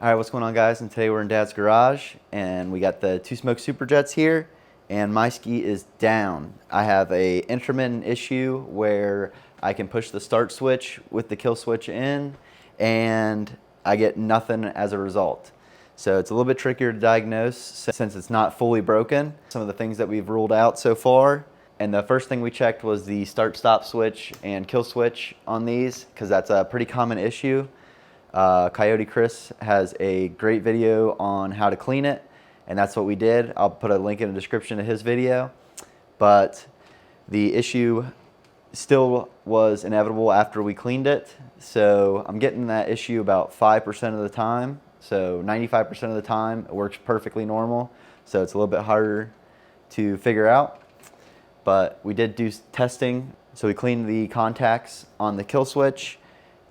All right, what's going on, guys? And today we're in Dad's garage, and we got the two smoke Superjets here, and my ski is down. I have a intermittent issue where I can push the start switch with the kill switch in, and I get nothing as a result. So it's a little bit trickier to diagnose since it's not fully broken. Some of the things that we've ruled out so far, and the first thing we checked was the start-stop switch and kill switch on these, because that's a pretty common issue. Coyote Chris has a great video on how to clean it, and that's what we did. I'll put a link in the description to his video. But the issue still was inevitable after we cleaned it. So I'm getting that issue about 5% of the time. So 95% of the time it works perfectly normal. So it's a little bit harder to figure out. But we did do testing. So we cleaned the contacts on the kill switch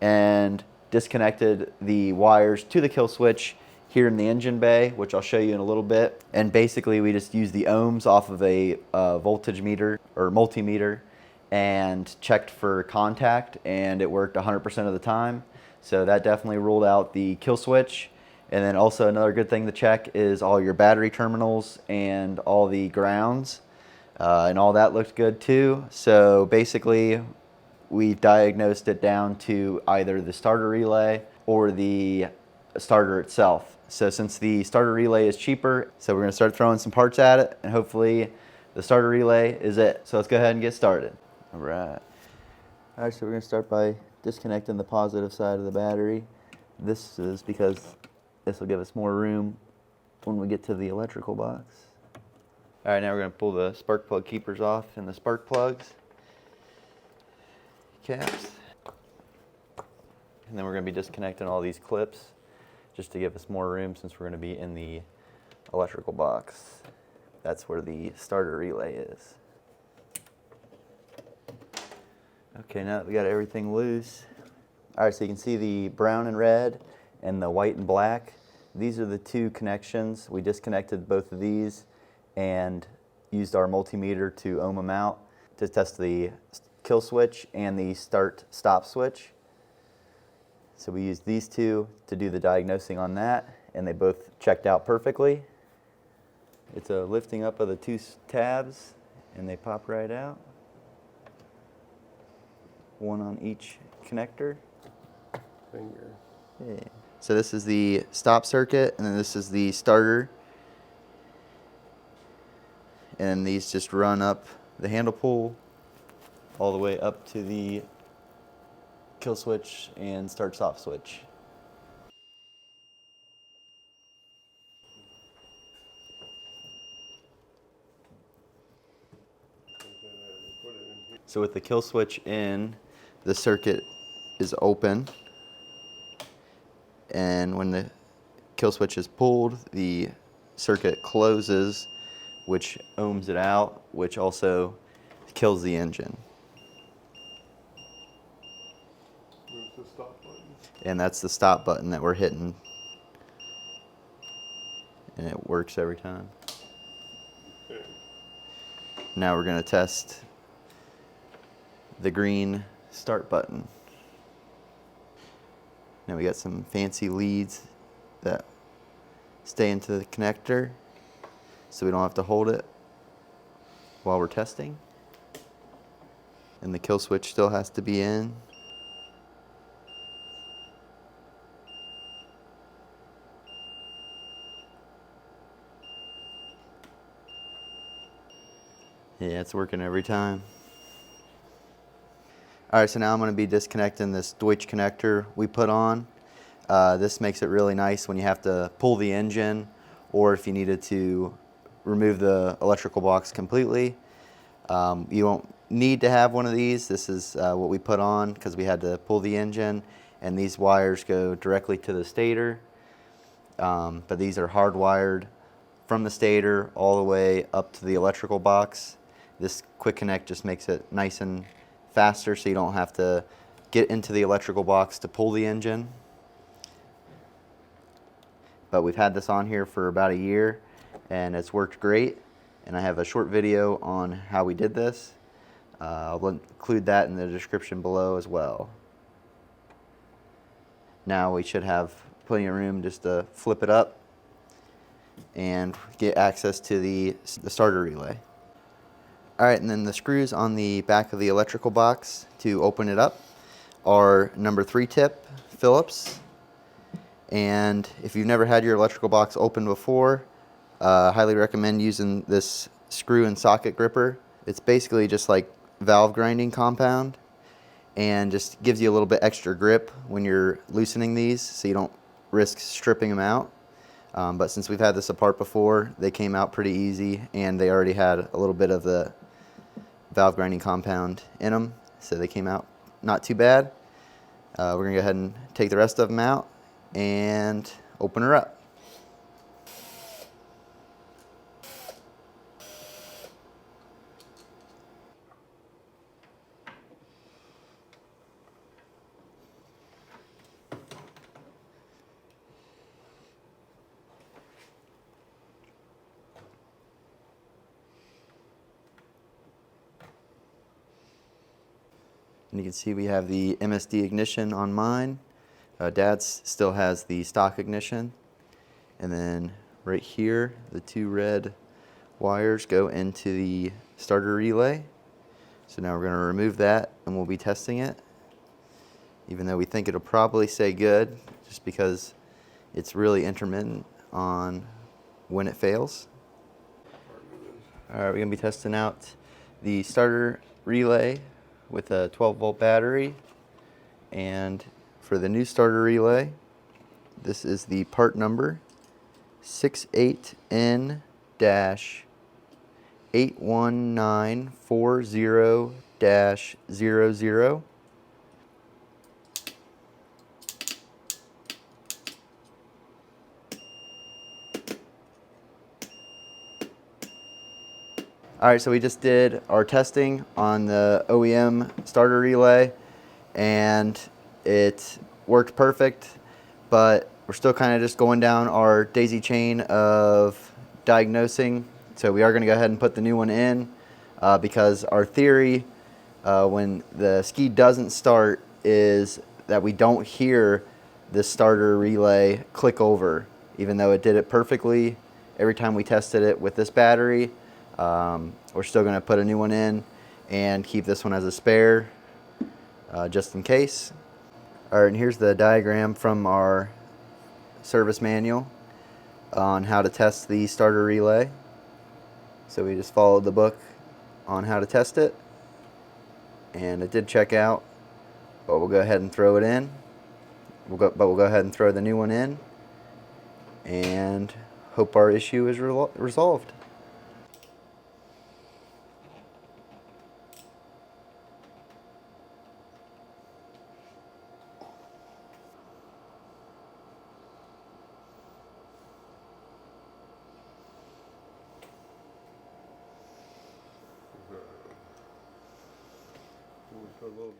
and disconnected the wires to the kill switch here in the engine bay, which I'll show you in a little bit. And basically we just used the ohms off of a voltage meter or multimeter and checked for contact, and it worked 100% of the time. So that definitely ruled out the kill switch. And then also another good thing to check is all your battery terminals and all the grounds, and all that looked good too. So basically we diagnosed it down to either the starter relay or the starter itself. So since the starter relay is cheaper, so we're gonna start throwing some parts at it, and hopefully the starter relay is it. So let's go ahead and get started. All right, so we're gonna start by disconnecting the positive side of the battery. This is because this will give us more room when we get to the electrical box. All right, now we're gonna pull the spark plug keepers off and the spark plugs. Caps. And then we're going to be disconnecting all these clips just to give us more room since we're going to be in the electrical box. That's where the starter relay is. Okay, now that we got everything loose. All right, so you can see the brown and red and the white and black. These are the two connections. We disconnected both of these and used our multimeter to ohm them out to test the kill switch and the start-stop switch. So we used these two to do the diagnosing on that, and they both checked out perfectly. It's a lifting up of the two tabs, and they pop right out. One on each connector. Finger. Yeah. So this is the stop circuit, and then this is the starter. And these just run up the handle pull all the way up to the kill switch and start-stop switch. So with the kill switch in, the circuit is open, and when the kill switch is pulled, the circuit closes, which ohms it out, which also kills the engine. Where's the stop button? And that's the stop button that we're hitting, and it works every time. Okay. Now we're going to test the green start button. Now we got some fancy leads that stay into the connector so we don't have to hold it while we're testing. And the kill switch still has to be in. Yeah, it's working every time. All right, so now I'm going to be disconnecting this Deutsch connector we put on. This makes it really nice when you have to pull the engine, or if you needed to remove the electrical box completely. You won't need to have one of these. This is what we put on because we had to pull the engine, and these wires go directly to the stator. But these are hardwired from the stator all the way up to the electrical box. This quick connect just makes it nice and faster, so you don't have to get into the electrical box to pull the engine. But we've had this on here for about a year, and it's worked great. And I have a short video on how we did this. I'll include that in the description below as well. Now we should have plenty of room just to flip it up and get access to the starter relay. All right, and then the screws on the back of the electrical box to open it up are number 3 tip Phillips. And if you've never had your electrical box open before, I highly recommend using this screw and socket gripper. It's basically just like valve grinding compound and just gives you a little bit extra grip when you're loosening these so you don't risk stripping them out. But since we've had this apart before, they came out pretty easy and they already had a little bit of the valve grinding compound in them, so they came out not too bad. We're going to go ahead and take the rest of them out and open her up. And you can see we have the MSD ignition on mine. Dad's still has the stock ignition. And then right here, the 2 red wires go into the starter relay. So now we're going to remove that and we'll be testing it. Even though we think it'll probably say good, just because it's really intermittent on when it fails. All right, we're going to be testing out the starter relay with a 12-volt battery. And for the new starter relay, this is the part number 68N-81940-00. All right, so we just did our testing on the OEM starter relay and it worked perfect, but we're still kind of just going down our daisy chain of diagnosing. So we are going to go ahead and put the new one in because our theory when the ski doesn't start is that we don't hear the starter relay click over, even though it did it perfectly every time we tested it with this battery. We're still going to put a new one in and keep this one as a spare just in case. All right, and here's the diagram from our service manual on how to test the starter relay. So we just followed the book on how to test it, and it did check out, but we'll go ahead and throw it in. We'll go ahead and throw the new one in and hope our issue is resolved. Put a little